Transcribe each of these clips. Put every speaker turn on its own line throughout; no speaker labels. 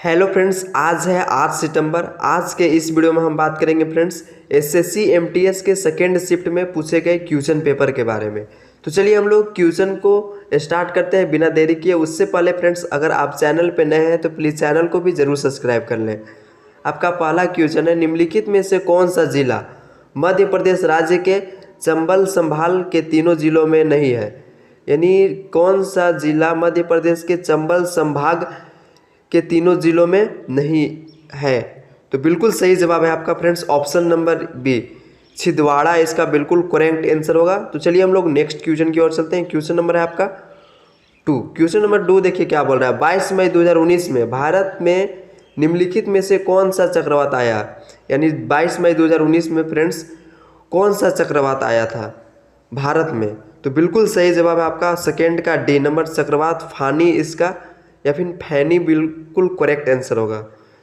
Hello friends, आज है 8 सितंबर। आज के इस वीडियो में हम बात करेंगे फ्रेंड्स एसएससी एमटीएस के सेकेंड शिफ्ट में पूछे गए क्वेश्चन पेपर के बारे में। तो चलिए हम लोग क्वेश्चन को स्टार्ट करते हैं बिना देरी किए। उससे पहले फ्रेंड्स, अगर आप चैनल पर नए हैं तो प्लीज़ चैनल को भी ज़रूर सब्सक्राइब कर लें। आपका पहला क्वेश्चन है, निम्नलिखित में से कौन सा जिला मध्य प्रदेश राज्य के चंबल संभाल के तीनों जिलों में नहीं है? यानी कौन सा जिला मध्य प्रदेश के चंबल संभाग के तीनों जिलों में नहीं है? तो बिल्कुल सही जवाब है आपका friends option number B, Chhindwara इसका बिल्कुल करेक्ट आंसर होगा। तो चलिए हम लोग नेक्स्ट क्वेश्चन की ओर चलते हैं। क्वेश्चन नंबर है आपका 2। क्वेश्चन नंबर 2 देखिए क्या बोल रहा है। 22 मई 2019 में भारत में निम्नलिखित में से कौन सा चक्रवात आया? यानी 22 मई 2019 में फ्रेंड्स कौन सा चक्रवात आया था भारत में? तो बिल्कुल सही जवाब है आपका सेकेंड का डी नंबर, चक्रवात फानी इसका या फिर फैनी बिल्कुल करेक्ट आंसर होगा।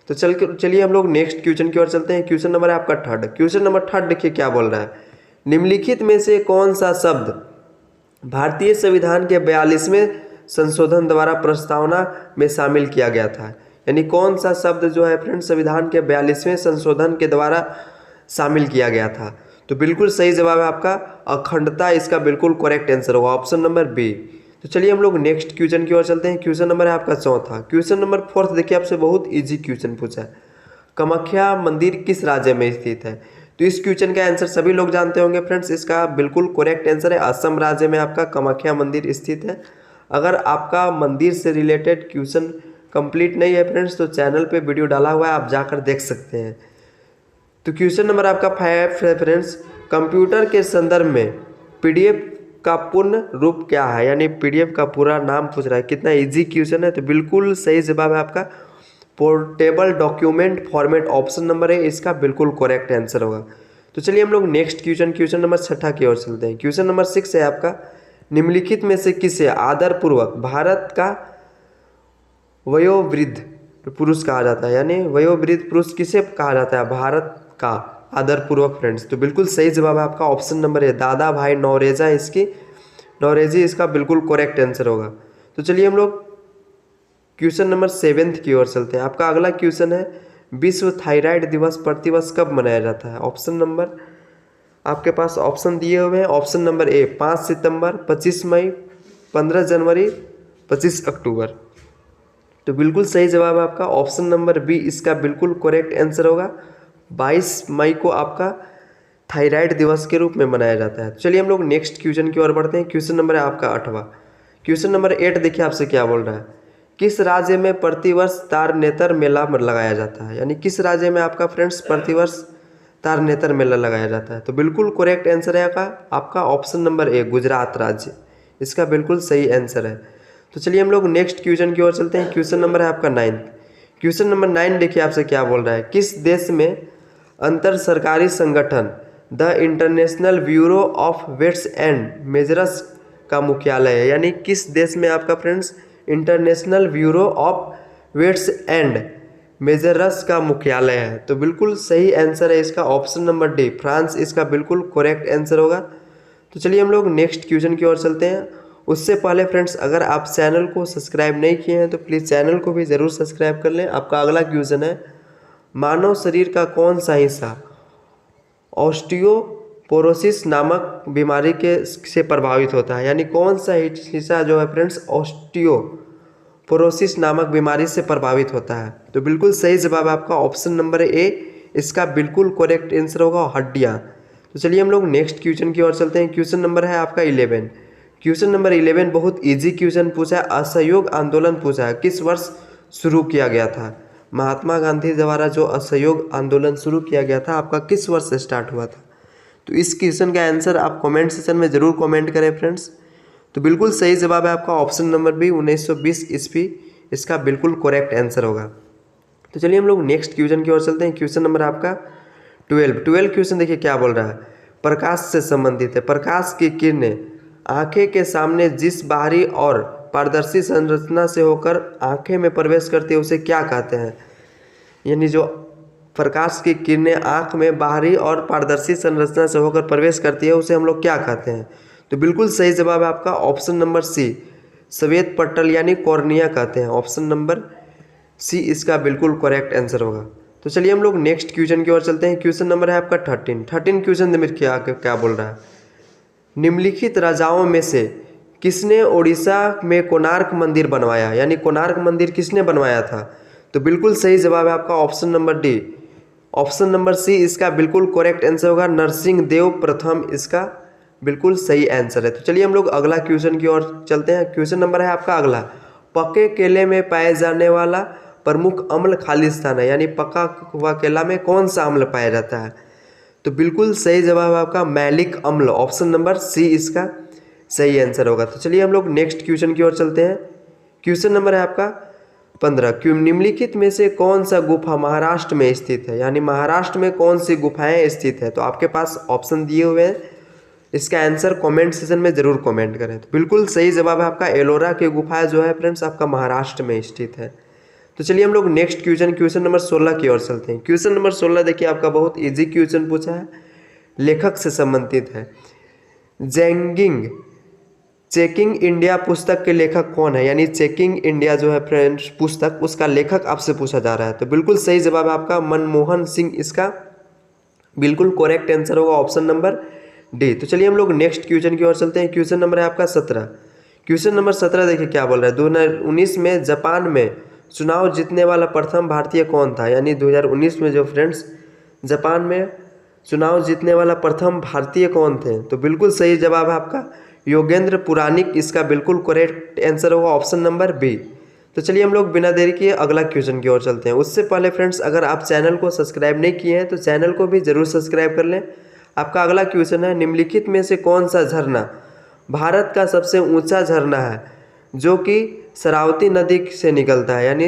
तो चलिए हम लोग नेक्स्ट क्वेश्चन की ओर चलते हैं। क्वेश्चन नंबर है आपका 3। क्वेश्चन नंबर 3 देखिए क्या बोल रहा है। निम्नलिखित में से कौन सा शब्द भारतीय संविधान के 42वें संशोधन द्वारा प्रस्तावना में शामिल किया गया था? यानी कौन सा शब्द जो है फ्रेंड्स संविधान के 42वें संशोधन के द्वारा शामिल किया गया था? तो बिल्कुल सही जवाब है आपका अखंडता इसका बिल्कुल करेक्ट आंसर होगा, ऑप्शन नंबर बी। तो चलिए हम लोग नेक्स्ट क्वेश्चन की ओर चलते हैं। क्वेश्चन नंबर है आपका 4। क्वेश्चन नंबर 4 देखिए आपसे बहुत इजी क्वेश्चन पूछा है। कामाख्या मंदिर किस राज्य में स्थित है? तो इस क्वेश्चन का आंसर सभी लोग जानते होंगे फ्रेंड्स, इसका बिल्कुल करेक्ट आंसर है असम राज्य में आपका कामाख्या मंदिर स्थित है। अगर आपका मंदिर से रिलेटेड क्वेश्चन कंप्लीट नहीं है फ्रेंड्स तो चैनल पे वीडियो डाला हुआ है, आप जाकर देख सकते हैं। तो क्वेश्चन नंबर आपका 5 है फ्रेंड्स, कंप्यूटर के संदर्भ में पीडीएफ का पूर्ण रूप क्या है? यानी पीडीएफ का पूरा नाम पूछ रहा है। कितना इजी क्वेश्चन है। तो बिल्कुल सही जवाब है आपका portable document format, option number है इसका बिल्कुल करेक्ट आंसर होगा। तो चलिए हम लोग नेक्स्ट क्वेश्चन नंबर 6 की ओर चलते हैं। क्वेश्चन नंबर 6 है आपका, निम्नलिखित में से किसे आदरपूर्वक भारत का वयोवृद्ध पुरुष कहा जाता है? यानी वयोवृद्ध पुरुष किसे कहा जाता है भारत का आदरपूर्वक फ्रेंड्स? तो बिल्कुल सही जवाब है आपका ऑप्शन नंबर है दादा भाई नौरोजी इसका बिल्कुल करेक्ट आंसर होगा। तो चलिए हम लोग क्वेश्चन नंबर 7 की ओर चलते हैं। आपका अगला क्वेश्चन है, विश्व थायराइड दिवस प्रतिवर्ष कब मनाया जाता है? ऑप्शन नंबर आपके पास ऑप्शन दिए हुए हैं। ऑप्शन नंबर ए 5 सितंबर, 25 मई, 15 जनवरी, 25 अक्टूबर। तो बिल्कुल सही जवाब है आपका ऑप्शन नंबर बी इसका बिल्कुल करेक्ट आंसर होगा। 22 मई को आपका थायराइड दिवस के रूप में मनाया जाता है। चलिए हम लोग नेक्स्ट क्वेश्चन की ओर बढ़ते हैं। क्वेश्चन नंबर है आपका 8वां। क्वेश्चन नंबर 8 देखिए आपसे क्या बोल रहा है, किस राज्य में प्रतिवर्ष तारनेतर मेला लगाया जाता है? यानी किस राज्य में आपका फ्रेंड्स प्रतिवर्ष तारनेतर मेला लगाया जाता है? तो बिल्कुल करेक्ट आंसर है आपका ऑप्शन नंबर ए गुजरात राज्य, इसका बिल्कुल सही आंसर है। तो चलिए हम लोग नेक्स्ट क्वेश्चन की ओर चलते हैं। क्वेश्चन नंबर है आपका 9। क्वेश्चन नंबर 9 देखिए आपसे क्या बोल रहा है, किस देश में अंतर सरकारी संगठन the International Bureau of Weights and Measures का मुख्यालय है? यानी किस देश में आपका friends International Bureau of Weights and Measures का मुख्यालय है? तो बिल्कुल सही आंसर है इसका ऑप्शन नंबर डी, फ्रांस इसका बिल्कुल करेक्ट आंसर होगा। तो चलिए हम लोग नेक्स्ट क्वेश्चन की ओर चलते हैं। उससे पहले फ्रेंड्स, अगर आप चैनल को सब्सक्राइब नहीं किए हैं तो प्लीज़ चैनल को भी ज़रूर सब्सक्राइब कर लें। आपका अगला क्वेश्चन है, मानव शरीर का कौन सा हिस्सा ऑस्टियोपोरोसिस नामक बीमारी से प्रभावित होता है? यानी कौन सा हिस्सा जो है फ्रेंड्स ऑस्टियोपोरोसिस नामक बीमारी से प्रभावित होता है? तो बिल्कुल सही जवाब है आपका ऑप्शन नंबर ए, इसका बिल्कुल करेक्ट आंसर होगा हड्डियाँ। तो चलिए हम लोग नेक्स्ट क्वेश्चन की ओर चलते हैं। क्वेश्चन नंबर है आपका 11। क्वेश्चन नंबर 11 बहुत इजी क्वेश्चन पूछा है, असहयोग आंदोलन पूछा है, किस वर्ष शुरू किया गया था? महात्मा गांधी द्वारा जो असहयोग आंदोलन शुरू किया गया था आपका किस वर्ष से स्टार्ट हुआ था? तो इस क्वेश्चन का आंसर आप कमेंट सेक्शन में ज़रूर कमेंट करें फ्रेंड्स। तो बिल्कुल सही जवाब है आपका ऑप्शन नंबर बी 1920 ईस्वी, इसका बिल्कुल करेक्ट आंसर होगा। तो चलिए हम लोग नेक्स्ट क्वेश्चन की ओर चलते हैं। क्वेश्चन नंबर आपका 12 क्वेश्चन देखिए क्या बोल रहा है, प्रकाश से संबंधित है। प्रकाश की किरणें आंखें के सामने जिस बाहरी और पारदर्शी संरचना से होकर आंखें में प्रवेश करती है उसे क्या कहते हैं? यानी जो प्रकाश की किरणें आंख में बाहरी और पारदर्शी संरचना से होकर प्रवेश करती है उसे हम लोग क्या कहते हैं? तो बिल्कुल सही जवाब है आपका ऑप्शन नंबर सी, श्वेत पटल यानी कॉर्निया कहते हैं, ऑप्शन नंबर सी इसका बिल्कुल करेक्ट आंसर होगा। तो चलिए हम लोग नेक्स्ट क्वेश्चन की ओर चलते हैं। क्वेश्चन नंबर है आपका 13 क्वेश्चन में क्या बोल रहा है। निम्नलिखित राजाओं में से किसने उड़ीसा में कोणार्क मंदिर बनवाया, यानी कोणार्क मंदिर किसने बनवाया था। तो बिल्कुल सही जवाब है आपका option number D. Option number C इसका बिल्कुल करेक्ट आंसर होगा। नरसिंह देव प्रथम इसका बिल्कुल सही आंसर है। तो चलिए हम लोग अगला क्वेश्चन की ओर चलते हैं। क्वेश्चन नंबर है आपका अगला, पके केले में पाए जाने वाला प्रमुख अम्ल खालिस्तान है, यानी पका हुआ केला में कौन सा अम्ल पाया जाता है। तो बिल्कुल सही जवाब है आपका मैलिक अम्ल। ऑप्शन नंबर सी इसका सही आंसर होगा। तो चलिए हम लोग नेक्स्ट क्वेश्चन की ओर चलते हैं। क्वेश्चन नंबर है आपका 15, निम्नलिखित में से कौन सा गुफा महाराष्ट्र में स्थित है, यानी महाराष्ट्र में कौन सी गुफाएं स्थित है। तो आपके पास ऑप्शन दिए हुए हैं, इसका आंसर कमेंट सेक्शन में जरूर कमेंट करें। तो बिल्कुल सही जवाब है आपका एलोरा की गुफा जो है फ्रेंड्स आपका महाराष्ट्र में स्थित है। तो चलिए हम लोग नेक्स्ट क्वेश्चन नंबर 16 की ओर चलते हैं। क्वेश्चन नंबर 16 देखिए आपका बहुत इजी क्वेश्चन पूछा है, लेखक से संबंधित है। चेकिंग इंडिया पुस्तक के लेखक कौन है, यानी चेकिंग इंडिया जो है फ्रेंड्स पुस्तक, उसका लेखक आपसे पूछा जा रहा है। तो बिल्कुल सही जवाब है आपका मनमोहन सिंह इसका बिल्कुल करेक्ट आंसर होगा। Option number D. तो चलिए हम लोग नेक्स्ट क्वेश्चन की ओर चलते हैं। क्वेश्चन नंबर है आपका 17। क्वेश्चन नंबर 17 देखिए क्या बोल रहा है। 2019 में जापान में चुनाव जीतने वाला प्रथम भारतीय कौन था, यानी 2019 में जो फ्रेंड्स जापान में चुनाव जीतने वाला प्रथम भारतीय कौन थे। तो बिल्कुल सही जवाब है आपका योगेंद्र पुराणिक, इसका बिल्कुल करेक्ट आंसर होगा ऑप्शन नंबर बी। तो चलिए हम लोग बिना देरी किए अगला क्वेश्चन की ओर चलते हैं। उससे पहले फ्रेंड्स अगर आप चैनल को सब्सक्राइब नहीं किए हैं तो चैनल को भी जरूर सब्सक्राइब कर लें। आपका अगला क्वेश्चन है, निम्नलिखित में से कौन सा झरना भारत का सबसे ऊंचा झरना है जो कि शरावती नदी से निकलता है, यानी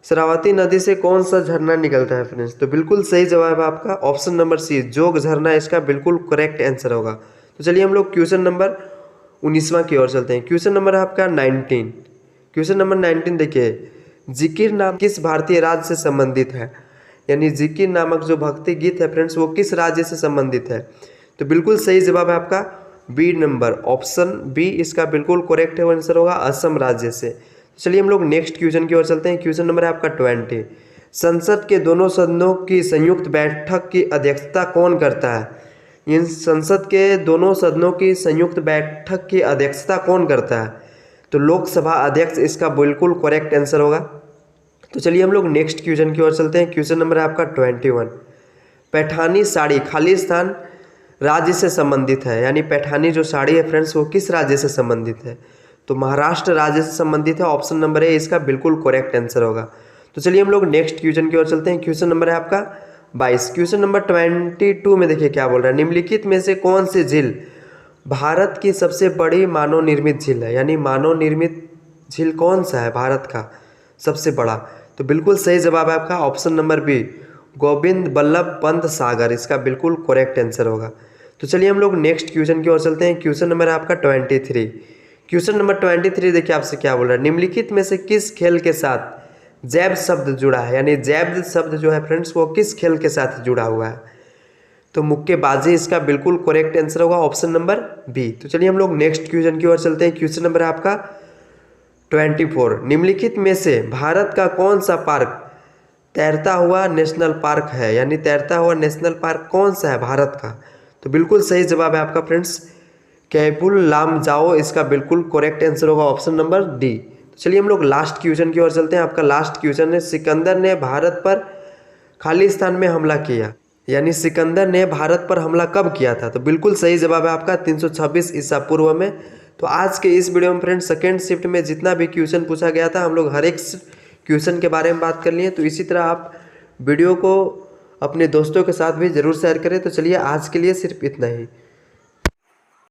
शरावती नदी से कौन सा झरना निकलता है फ्रेंड्स। तो बिल्कुल सही जवाब है आपका ऑप्शन नंबर सी, जोग झरना इसका बिल्कुल करेक्ट आंसर होगा। तो चलिए हम लोग क्वेश्चन नंबर 19वां की ओर चलते हैं। क्वेश्चन नंबर है आपका 19। क्वेश्चन नंबर 19 देखिए, जिकिर नाम किस भारतीय राज्य से संबंधित है, यानी जिकिर नामक जो भक्ति गीत है फ्रेंड्स वो किस राज्य से संबंधित है। तो बिल्कुल सही जवाब है आपका बी नंबर, ऑप्शन बी इसका बिल्कुल करेक्ट आंसर होगा, असम राज्य से। चलिए हम लोग नेक्स्ट क्वेश्चन की ओर चलते हैं। क्वेश्चन नंबर है आपका 20, संसद के दोनों सदनों की संयुक्त बैठक की अध्यक्षता कौन करता है। इन संसद के दोनों सदनों की संयुक्त बैठक की अध्यक्षता कौन करता है। तो लोकसभा अध्यक्ष इसका बिल्कुल करेक्ट आंसर होगा। तो चलिए हम लोग नेक्स्ट क्वेश्चन की ओर चलते हैं। क्वेश्चन नंबर है आपका 21, पैठानी साड़ी खालिस्तान राज्य से संबंधित है, यानी पैठानी जो साड़ी है फ्रेंड्स वो किस राज्य से संबंधित है। तो महाराष्ट्र राज्य से संबंधित है, ऑप्शन नंबर ए इसका बिल्कुल करेक्ट आंसर होगा। तो चलिए हम लोग नेक्स्ट क्वेश्चन की ओर चलते हैं। क्वेश्चन नंबर है आपका 22। क्वेश्चन नंबर 22 में देखिए क्या बोल रहा है, निम्नलिखित में से कौन सी झील भारत की सबसे बड़ी मानव निर्मित झील है, यानी मानव निर्मित झील कौन सा है भारत का सबसे बड़ा। तो बिल्कुल सही जवाब है आपका option number B, Govind Ballabh Pant Sagar, इसका बिल्कुल करेक्ट आंसर होगा। तो चलिए हम लोग नेक्स्ट क्वेश्चन की ओर चलते हैं। क्वेश्चन नंबर है आपका 23। क्वेश्चन नंबर 23 देखिए आपसे क्या बोल रहा है, निम्नलिखित में से किस खेल के साथ जैव शब्द जुड़ा है, यानी जैव शब्द जो है फ्रेंड्स वो किस खेल के साथ जुड़ा हुआ है। तो मुक्केबाजी इसका बिल्कुल करेक्ट आंसर होगा, ऑप्शन नंबर बी। तो चलिए हम लोग नेक्स्ट क्वेश्चन की ओर चलते हैं। क्वेश्चन नंबर है आपका 24, निम्नलिखित में से भारत का कौन सा पार्क तैरता हुआ नेशनल पार्क है, यानी तैरता हुआ नेशनल पार्क कौन सा है भारत का। तो बिल्कुल सही जवाब है आपका फ्रेंड्स कैबुल लामजाओ, इसका बिल्कुल करेक्ट आंसर होगा, ऑप्शन नंबर डी। तो चलिए हम लोग लास्ट क्वेश्चन की ओर चलते हैं। आपका लास्ट क्वेश्चन है, सिकंदर ने भारत पर खालिस्तान में हमला किया, यानी सिकंदर ने भारत पर हमला कब किया था। तो बिल्कुल सही जवाब है आपका 326 ईसा पूर्व में। तो आज के इस वीडियो में फ्रेंड्स सेकेंड शिफ्ट में जितना भी क्वेश्चन पूछा गया था हम लोग हर एक क्वेश्चन के बारे में बात कर लिए। तो इसी तरह आप वीडियो को अपने दोस्तों के साथ भी ज़रूर शेयर करें। तो चलिए आज के लिए सिर्फ इतना ही।